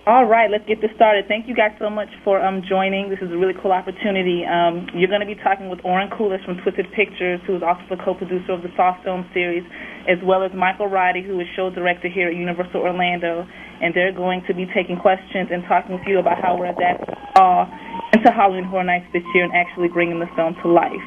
All right, let's get this started. Thank you guys so much for joining. This is a really cool opportunity. You're going to be talking with Oren Koules from Twisted Pictures, who is also the co-producer of the Saw film series, as well as Michael Roddy, who is show director here at Universal Orlando. And they're going to be taking questions and talking with you about how we're adapting Saw into Halloween Horror Nights this year and actually bringing the film to life.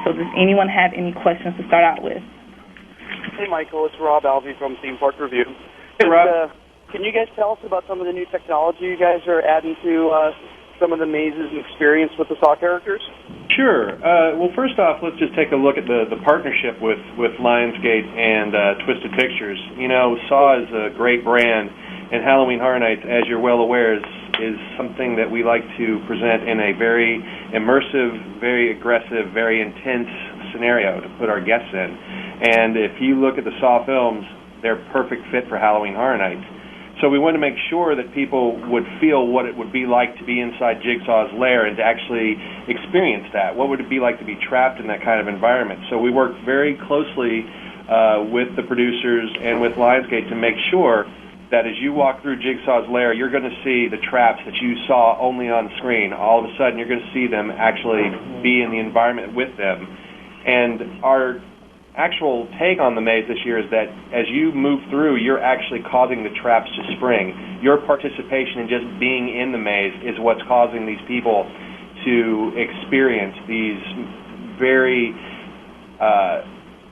So does anyone have any questions to start out with? Hey, Michael, it's Rob Alvey from Theme Park Review. Hey, Rob. Can you guys tell us about some of the new technology you guys are adding to some of the mazes and experience with the Saw characters? Sure. Well, first off, let's just take a look at the partnership with Lionsgate and Twisted Pictures. You know, Saw is a great brand, and Halloween Horror Nights, as you're well aware, is something that we like to present in a very immersive, very aggressive, very intense scenario to put our guests in. And if you look at the Saw films, they're perfect fit for Halloween Horror Nights. So we want to make sure that people would feel what it would be like to be inside Jigsaw's lair and to actually experience that. What would it be like to be trapped in that kind of environment? So we work very closely with the producers and with Lionsgate to make sure that as you walk through Jigsaw's lair, you're going to see the traps that you saw only on screen. All of a sudden, you're going to see them actually be in the environment with them. And our actual take on the maze this year is that as you move through, you're actually causing the traps to spring. Your participation in just being in the maze is what's causing these people to experience these very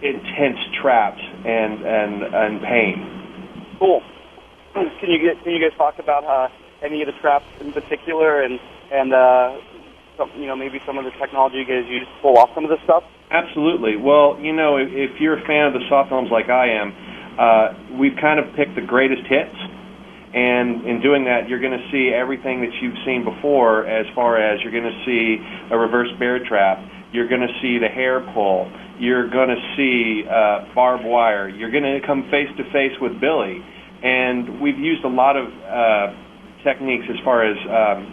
intense traps and pain. Cool. Can you guys talk about any of the traps in particular and maybe some of the technology you guys use to pull off some of this stuff? Absolutely. Well, you know, if you're a fan of the Saw films like I am, we've kind of picked the greatest hits. And in doing that, you're going to see everything that you've seen before, as far as you're going to see a reverse bear trap, you're going to see the hair pull, you're going to see barbed wire, you're going to come face-to-face with Billy. And we've used a lot of techniques as far as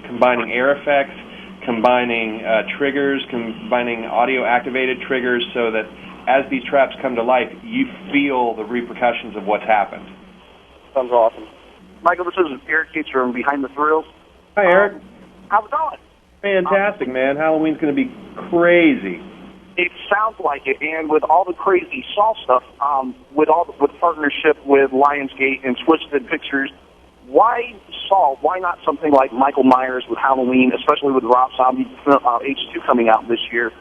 combining air effects, combining triggers, combining audio-activated triggers so that as these traps come to life, you feel the repercussions of what's happened. Sounds awesome. Michael, this is Eric Cates from Behind the Thrills. Hi, Eric. How's it going? Fantastic, man. Halloween's going to be crazy. It sounds like it, and with all the crazy Saw stuff, with partnership with Lionsgate and Twisted Pictures, why Saw? Why not something like Michael Myers with Halloween, especially with Rob Zombie H2 coming out this year?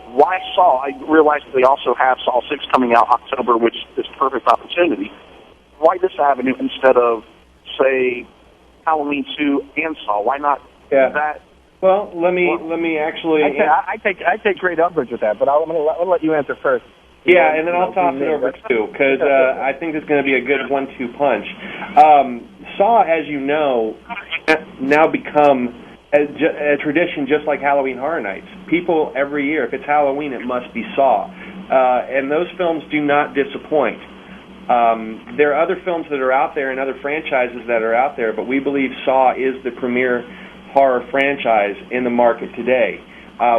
Why Saw? I realize that they also have Saw 6 coming out October, which is a perfect opportunity. Why this avenue instead of, say, Halloween 2 and Saw? Why not that? Well, let me actually. I take great umbrage with that, but I'm going to let you answer first. Yeah, and then I'll toss it over too, because I think it's going to be a good 1-2 punch. Saw, as you know, now become a tradition just like Halloween Horror Nights. People every year, if it's Halloween, it must be Saw. And those films do not disappoint. There are other films that are out there and other franchises that are out there, but we believe Saw is the premier horror franchise in the market today.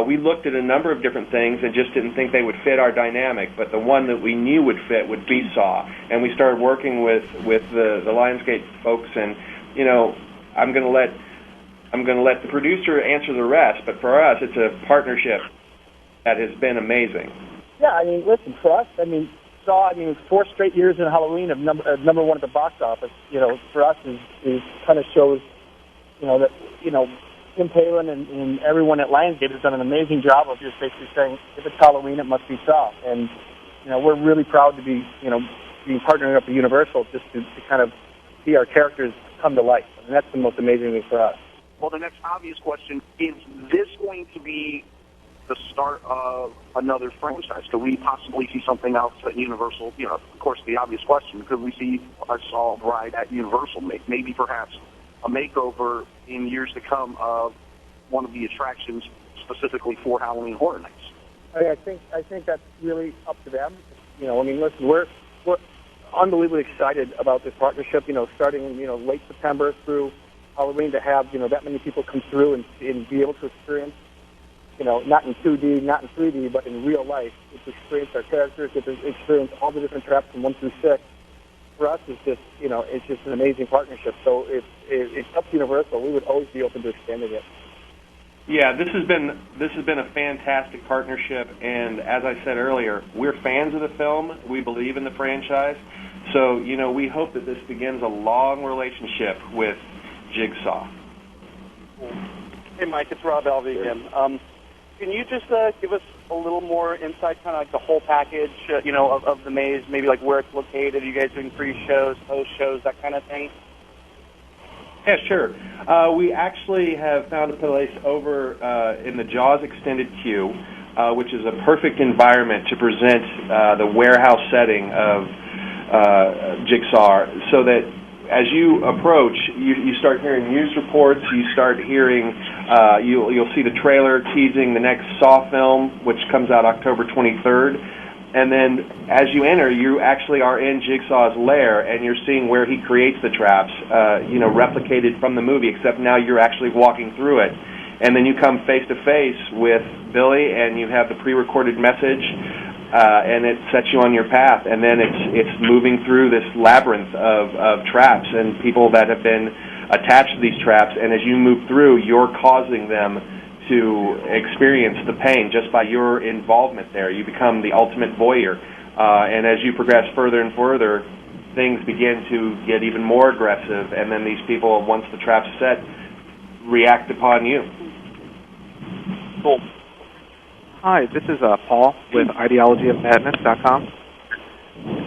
We looked at a number of different things and just didn't think they would fit our dynamic, but the one that we knew would fit would be Saw. And we started working with the Lionsgate folks, and you know, I'm going to let the producer answer the rest. But for us, it's a partnership that has been amazing. Yeah, I mean, listen, for us, I mean, Saw, I mean, 4 straight years in Halloween of number one at the box office. You know, for us is kind of shows, you know, that Tim Palin and everyone at Lionsgate has done an amazing job of just basically saying, if it's Halloween, it must be Saw. And, you know, we're really proud to be, you know, being partnering up with Universal just to kind of see our characters come to life. And that's the most amazing thing for us. Well, the next obvious question, is this going to be the start of another franchise? Could we possibly see something else at Universal? You know, of course, the obvious question, could we see a Saw ride at Universal? Maybe perhaps a makeover in years to come of one of the attractions specifically for Halloween Horror Nights. I think that's really up to them. You know, I mean, listen, we're unbelievably excited about this partnership. You know, starting late September through Halloween, to have that many people come through and be able to experience, not in 2D, not in 3D, but in real life, to experience our characters, get to experience all the different traps from 1 through 6. for us is just, it's just an amazing partnership. So if it's up to Universal, we would always be open to extending it. Yeah, this has been a fantastic partnership, and as I said earlier, we're fans of the film. We believe in the franchise, so we hope that this begins a long relationship with Jigsaw. Hey, Mike, it's Rob Alvey again. Can you just give us a little more insight, kind of like the whole package, of the maze, maybe like where it's located? Are you guys doing pre-shows, post-shows, that kind of thing? Yeah, sure. We actually have found a place over in the Jaws Extended Queue, which is a perfect environment to present the warehouse setting of Jigsaw, so that as you approach, you start hearing news reports, you start hearing, you'll see the trailer teasing the next Saw film, which comes out October 23rd. And then as you enter, you actually are in Jigsaw's lair, and you're seeing where he creates the traps, replicated from the movie, except now you're actually walking through it. And then you come face-to-face with Billy, and you have the pre-recorded message, and it sets you on your path. And then it's moving through this labyrinth of traps and people that have been attached to these traps. And as you move through, you're causing them to experience the pain just by your involvement there. You become the ultimate voyeur. And as you progress further and further, things begin to get even more aggressive, and then these people, once the trap's set, react upon you. Cool. Hi, this is Paul with ideologyofmadness.com.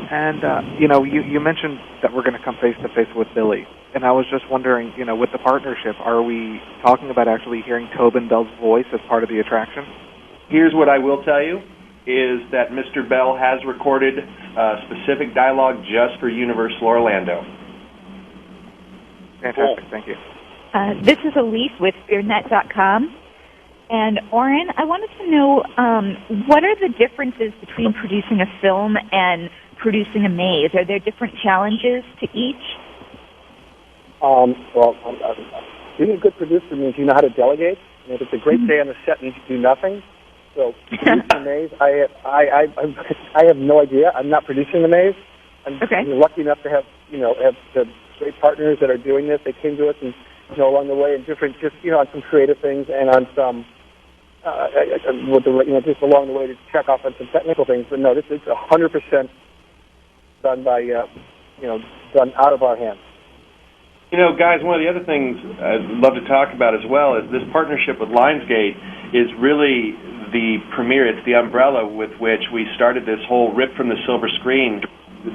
And, you mentioned that we're going to come face-to-face with Billy. And I was just wondering, with the partnership, are we talking about actually hearing Tobin Bell's voice as part of the attraction? Here's what I will tell you, is that Mr. Bell has recorded specific dialogue just for Universal Orlando. Fantastic, thank you. This is Elise with FearNet.com. And, Oren, I wanted to know, what are the differences between producing a film and producing a maze? Are there different challenges to each? Being a good producer means you know how to delegate. And if it's a great day on the set and you do nothing, so producing the maze, I have no idea. I'm not producing the maze. I'm lucky enough to have the great partners that are doing this. They came to us and along the way in different, on some creative things and on some just along the way to check off on some technical things. But no, this is 100% done by done out of our hands. Guys, one of the other things I'd love to talk about as well is this partnership with Lionsgate is really the premiere. It's the umbrella with which we started this whole rip from the silver screen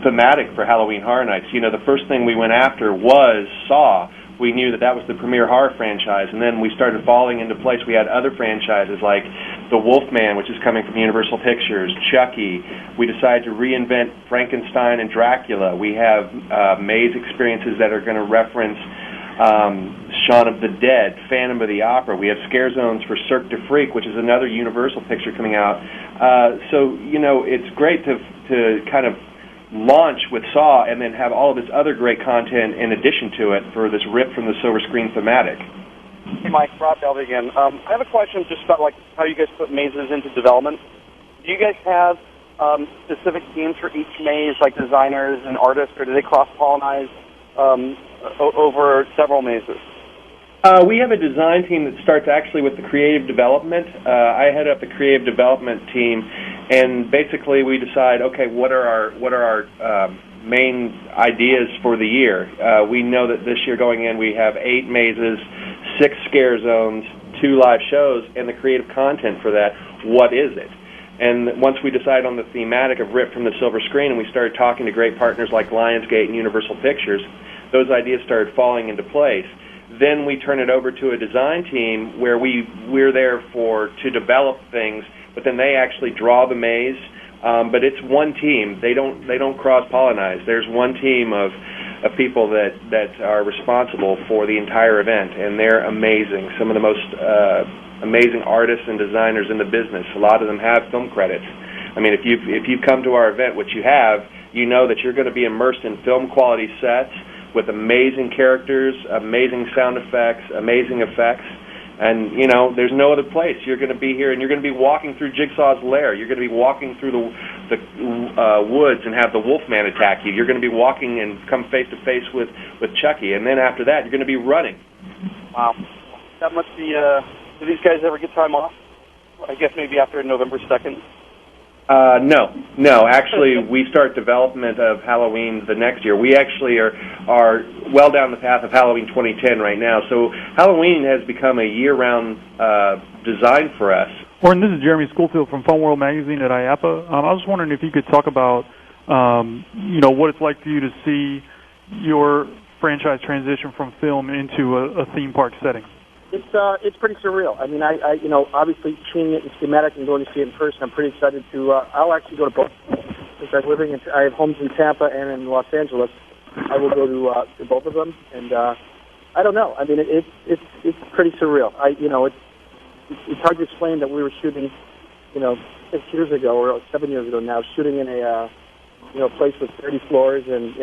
thematic for Halloween Horror Nights. The first thing we went after was Saw. We knew that was the premier horror franchise, and then we started falling into place. We had other franchises like The Wolfman, which is coming from Universal Pictures, Chucky. We decided to reinvent Frankenstein and Dracula. We have maze experiences that are going to reference Shaun of the Dead, Phantom of the Opera. We have scare zones for Cirque du Freak, which is another Universal picture coming out. So it's great to kind of launch with Saw and then have all of this other great content in addition to it for this rip from the silver screen thematic. Hey, Mike, Rob Delvey again. I have a question just about how you guys put mazes into development. Do you guys have specific teams for each maze, like designers and artists, or do they cross-pollinize over several mazes? We have a design team that starts actually with the creative development. I head up the creative development team, and basically we decide, okay, what are our main ideas for the year? We know that this year going in we have 8 mazes, 6 scare zones, 2 live shows, and the creative content for that. What is it? And once we decide on the thematic of Rip from the Silver Screen, and we started talking to great partners like Lionsgate and Universal Pictures, those ideas started falling into place. Then we turn it over to a design team where we're there to develop things, but then they actually draw the maze. But it's one team. They don't cross-pollinize. There's one team of people that are responsible for the entire event, and they're amazing. Some of the most amazing artists and designers in the business. A lot of them have film credits. I mean, if you've come to our event, which you have, you know that you're going to be immersed in film quality sets with amazing characters, amazing sound effects, amazing effects. And, there's no other place. You're going to be here, and you're going to be walking through Jigsaw's lair. You're going to be walking through woods and have the Wolfman attack you. You're going to be walking and come face to face with Chucky, and then after that, you're going to be running. Wow, that must be. Do these guys ever get time off? I guess maybe after November 2nd. No. Actually, we start development of Halloween the next year. We actually are well down the path of Halloween 2010 right now. So Halloween has become a year-round design for us. Oren, this is Jeremy Schoolfield from Fun World Magazine at IAPA. I was wondering if you could talk about, what it's like for you to see your franchise transition from film into a theme park setting. It's pretty surreal. I mean, I obviously seeing it in schematic and going to see it in person, I'm pretty excited to. I'll actually go to both. Since I have homes in Tampa and in Los Angeles, I will go to both of them. And I don't know. I mean, it's pretty surreal. It's hard to explain that we were shooting, 6 years ago or 7 years ago now, shooting in a place with 30 floors, and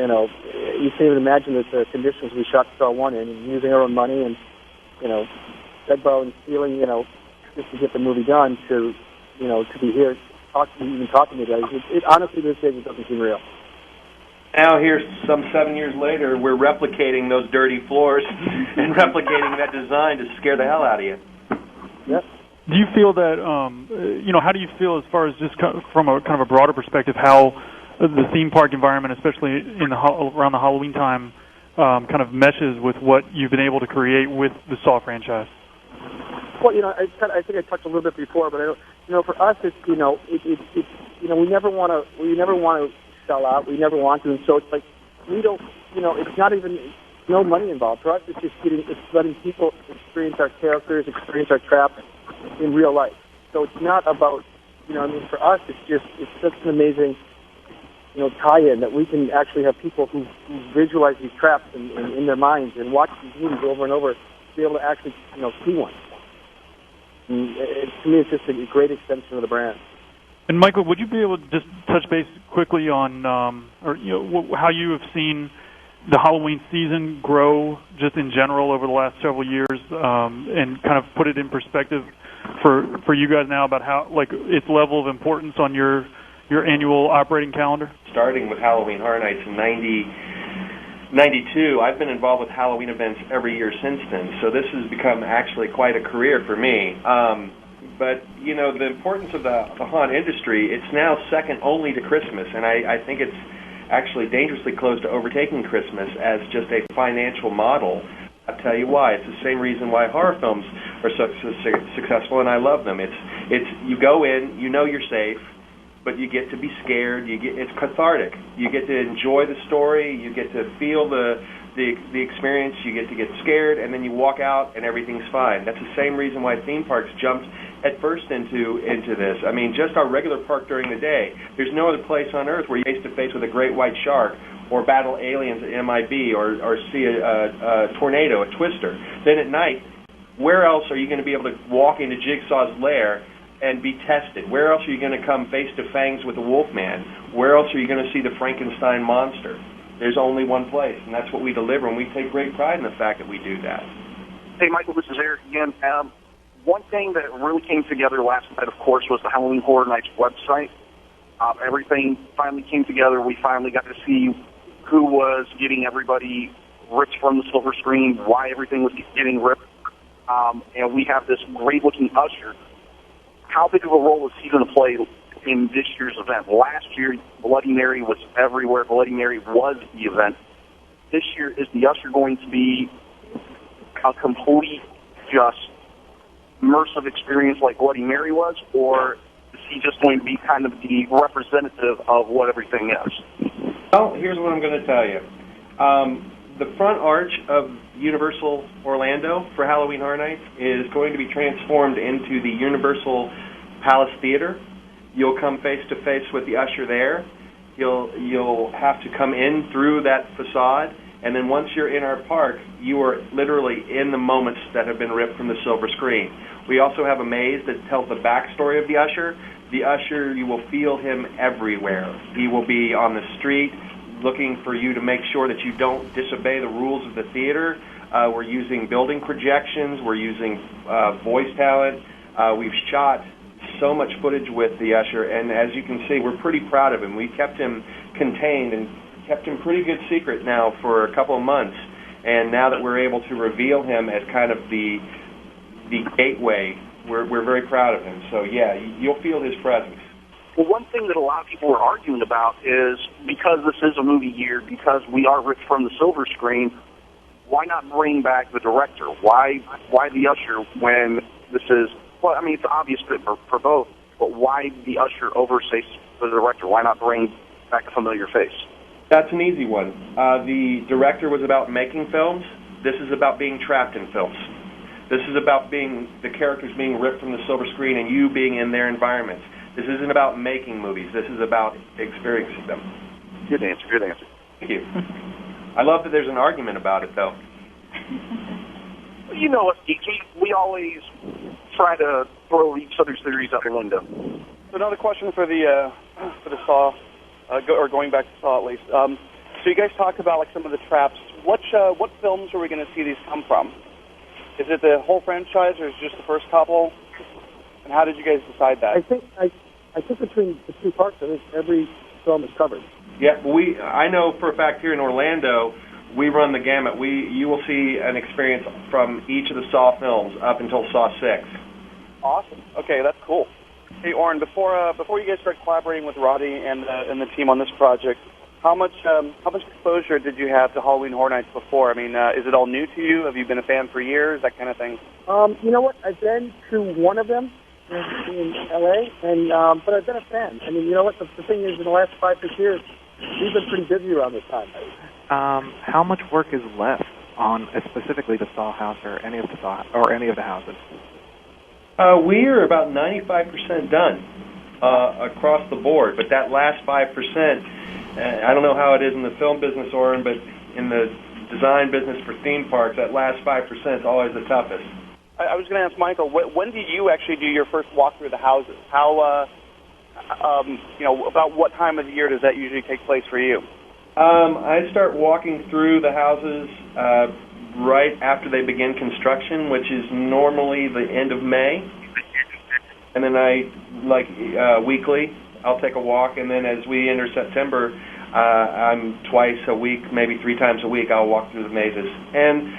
you can't even imagine the conditions we shot Star One in, and using our own money and. Bedbow and stealing, just to get the movie done, to be here, even talking to you guys. It honestly, this days, it doesn't seem real. Now here, some 7 years later, we're replicating those dirty floors and replicating that design to scare the hell out of you. Yep. Do you feel that, how do you feel as far as just from a kind of a broader perspective, how the theme park environment, especially around the Halloween time, kind of meshes with what you've been able to create with the Saw franchise? Well, I think I touched a little bit before, but for us, it's we never want to sell out. We never want to, and so it's like we don't. It's not even no money involved. For us, it's letting people experience our characters, experience our traps in real life. So it's not about for us, it's just an amazing. Tie-in that we can actually have people who visualize these traps in their minds and watch these movies over and over to be able to actually, see one. And to me, it's just a great extension of the brand. And Michael, would you be able to just touch base quickly on, how you have seen the Halloween season grow just in general over the last several years, and kind of put it in perspective for you guys now about how, its level of importance on your annual operating calendar? Starting with Halloween Horror Nights in 92, I've been involved with Halloween events every year since then, so this has become actually quite a career for me. But, the importance of the haunt industry, it's now second only to Christmas, and I think it's actually dangerously close to overtaking Christmas as just a financial model. I'll tell you why. It's the same reason why horror films are so successful, and I love them. It's you go in, you're safe, but you get to be scared. It's cathartic. You get to enjoy the story. You get to feel the experience. You get to get scared, and then you walk out, and everything's fine. That's the same reason why theme parks jumped at first into this. I mean, just our regular park during the day. There's no other place on earth where you're face to face with a great white shark, or battle aliens at MIB, or see a tornado, a twister. Then at night, where else are you going to be able to walk into Jigsaw's lair and be tested? Where else are you going to come face to fangs with the Wolfman? Where else are you going to see the Frankenstein monster? There's only one place, and that's what we deliver, and we take great pride in the fact that we do that. Hey, Michael, this is Eric again. One thing that really came together last night, of course, was the Halloween Horror Nights website. Everything finally came together. We finally got to see who was getting everybody ripped from the silver screen, why everything was getting ripped, and we have this great-looking usher. How big of a role is he going to play in this year's event? Last year, Bloody Mary was everywhere. Bloody Mary was the event. This year, is the usher going to be a complete, just immersive experience like Bloody Mary was, or is he just going to be kind of the representative of what everything is? Well, here's what I'm going to tell you. The front arch of Universal Orlando for Halloween Horror Nights is going to be transformed into the Universal Palace Theater. You'll come face to face with the usher there. You'll have to come in through that facade, and then once you're in our park, you are literally in the moments that have been ripped from the silver screen. We also have a maze that tells the backstory of the usher. The usher, you will feel him everywhere. He will be on the street, looking for you to make sure that you don't disobey the rules of the theater. We're using building projections. We're using voice talent. We've shot so much footage with the usher, and as you can see, we're pretty proud of him. We kept him contained and kept him pretty good secret now for a couple of months, and now that we're able to reveal him as kind of the gateway, we're very proud of him. So yeah, you'll feel his presence. Well, one thing that a lot of people are arguing about is because this is a movie year, because we are ripped from the silver screen, why not bring back the director? Why the usher when this is, well, I mean, it's an obvious fit for both, but why the usher over, say, the director? Why not bring back a familiar face? That's an easy one. The director was about making films. This is about being trapped in films. This is about the characters being ripped from the silver screen and you being in their environments. This isn't about making movies. This is about experiencing them. Good answer, good answer. Thank you. I love that there's an argument about it, though. You know us, geeky. We always try to throw each other's theories out the window. So another question for the Saw, or going back to Saw at least. So you guys talked about like some of the traps. What films are we going to see these come from? Is it the whole franchise, or is it just the first couple? And how did you guys decide that? I think between the two parts, I think every film is covered. Yeah, I know for a fact here in Orlando, we run the gamut. You will see an experience from each of the Saw films up until Saw 6. Awesome. Okay, that's cool. Hey, Oren, before you guys start collaborating with Roddy and the team on this project, how much exposure did you have to Halloween Horror Nights before? I mean, is it all new to you? Have you been a fan for years? That kind of thing. You know what? I've been to one of them in L.A., and but I've been a fan. I mean, you know what? The thing is, in the last 5-6 years, we've been pretty busy around this time. How much work is left on specifically the Saw house or any of the houses? We are about 95% done across the board, but that last 5%, I don't know how it is in the film business, Oren, but in the design business for theme parks, that last 5% is always the toughest. I was going to ask Michael, when did you actually do your first walk through the houses? How, about what time of the year does that usually take place for you? I start walking through the houses right after they begin construction, which is normally the end of May. And then weekly, I'll take a walk, and then as we enter September, I'm twice a week, maybe 3 times a week, I'll walk through the mazes. And,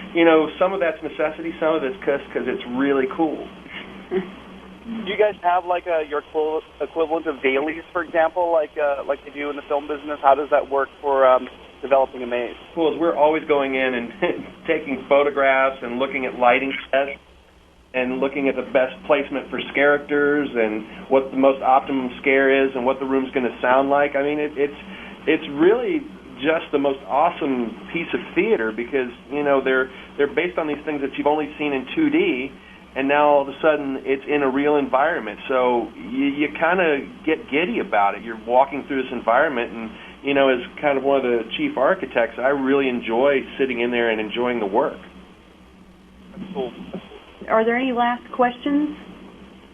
some of that's necessity, some of it's because it's really cool. Do you guys have your equivalent of dailies, for example, like they do in the film business? How does that work for developing a maze? Cool is we're always going in and taking photographs and looking at lighting tests and looking at the best placement for characters and what the most optimum scare is and what the room's going to sound like. I mean, it's really just the most awesome piece of theater because they're based on these things that you've only seen in 2D. And now all of a sudden it's in a real environment, so you kind of get giddy about it. You're walking through this environment, and as kind of one of the chief architects, I really enjoy sitting in there and enjoying the work. That's cool. Are there any last questions?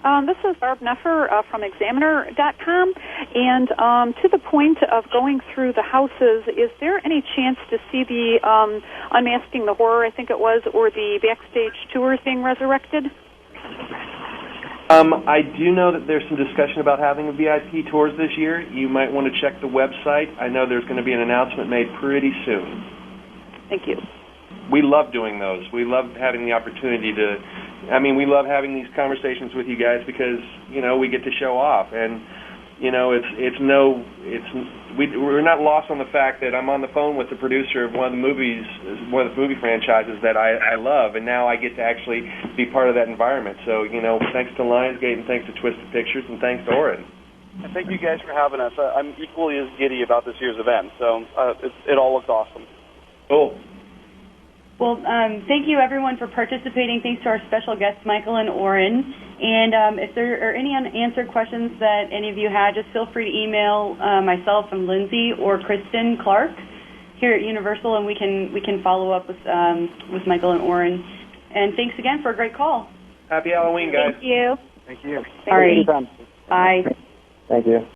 This is Barb Neffer from Examiner.com, and to the point of going through the houses, is there any chance to see the Unmasking the Horror, I think it was, or the backstage tours being resurrected? I do know that there's some discussion about having a VIP tours this year. You might want to check the website. I know there's going to be an announcement made pretty soon. Thank you. We love doing those. We love having the opportunity we love having these conversations with you guys because, we get to show off. And, we're not lost on the fact that I'm on the phone with the producer of one of the movie franchises that I love, and now I get to actually be part of that environment. So, thanks to Lionsgate and thanks to Twisted Pictures and thanks to Oren. And thank you guys for having us. I'm equally as giddy about this year's event, so it all looks awesome. Cool. Well, thank you, everyone, for participating. Thanks to our special guests, Michael and Oren. And if there are any unanswered questions that any of you had, just feel free to email myself and Lindsay or Kristen Clark here at Universal, and we can follow up with Michael and Oren. And thanks again for a great call. Happy Halloween, guys. Thank you. Thank you. All right. Bye. Thank you.